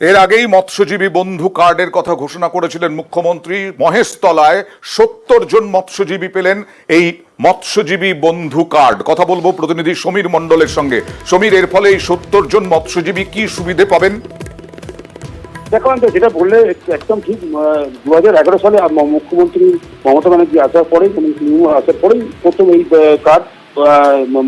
এর আগেই মৎস্যজীবী বন্ধু কার্ডের কথা ঘোষণা করেছিলেন মুখ্যমন্ত্রী। মহেশতলায় 70 জন মৎস্যজীবী পেলেন এই মৎস্যজীবী বন্ধু কার্ড। কথা বলবো প্রতিনিধি সমীর মণ্ডলের সঙ্গে। সমীর, এর ফলে এই 70 জন মৎস্যজীবী কি সুবিধে পাবেন? দেখুন, যেটা বললে একদম ঠিক। 2011 সালে মুখ্যমন্ত্রী মমতা ব্যানার্জি আসার পরেই আসার পরেই প্রথম এই কার্ড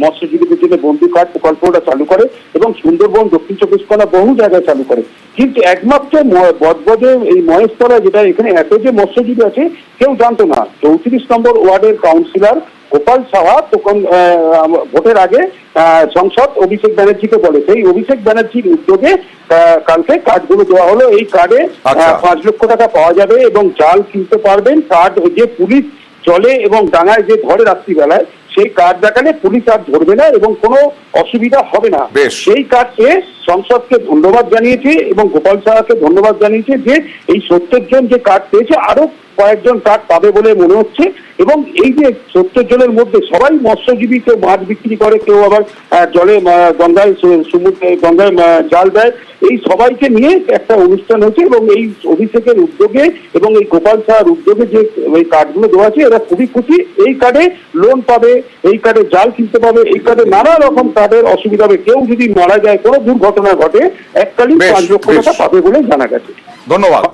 মৎস্যজীবীদের জন্য বন্ধু কার্ড প্রকল্পটা চালু করে এবং সুন্দরবন, দক্ষিণ চব্বিশ পরগনা বহু জায়গায় চালু করে। কিন্তু একমাত্র বজবজে এই মহেশতলা, যেটা এখানে এত যে মৎস্যজীবী আছে কেউ জানতো না। 34 নম্বর ওয়ার্ডের কাউন্সিলর গোপাল সাহা তখন ভোটের আগে সংসদ অভিষেক ব্যানার্জিকে বলে, সেই অভিষেক ব্যানার্জির উদ্যোগে কালকে কার্ডগুলো দেওয়া হলো। এই কার্ডে 5 লক্ষ টাকা পাওয়া যাবে এবং জাল কিনতে পারবেন। কার্ড যে পুলিশ জলে এবং ডাঙায় যে ধরে রাত্রিবেলায়, সেই কার্ড দেখালে পুলিশ আর ধরবে না এবং কোনো অসুবিধা হবে না। সেই কার্ডকে সংসদকে ধন্যবাদ জানিয়েছে এবং গোপাল সাহাকে ধন্যবাদ জানিয়েছে যে এই 70 জন যে কার্ড পেয়েছে আরো কয়েকজন কার্ড পাবে বলে মনে হচ্ছে। এবং এই যে 70 জনের মধ্যে সবাই মৎস্যজীবী, কেউ মাছ বিক্রি করে, কেউ আবার জলে গঙ্গায় সমুদ্রে গঙ্গায় জাল দেয়। এই সবাইকে নিয়ে একটা অনুষ্ঠান হচ্ছে এবং এই অভিষেকের উদ্যোগে এবং এই গোপাল সাহার উদ্যোগে যে এই কার্ডগুলো দেওয়া আছে, এরা খুবই খুশি। এই কার্ডে লোন পাবে, এই কার্ডে জাল কিনতে পাবে, এই কার্ডে নানা রকম কার্ডের অসুবিধা হবে। কেউ যদি মারা যায়, কোনো দুর্ঘটনা ঘটে, এককালীন 5 লক্ষ টাকা পাবে বলে জানা গেছে। ধন্যবাদ।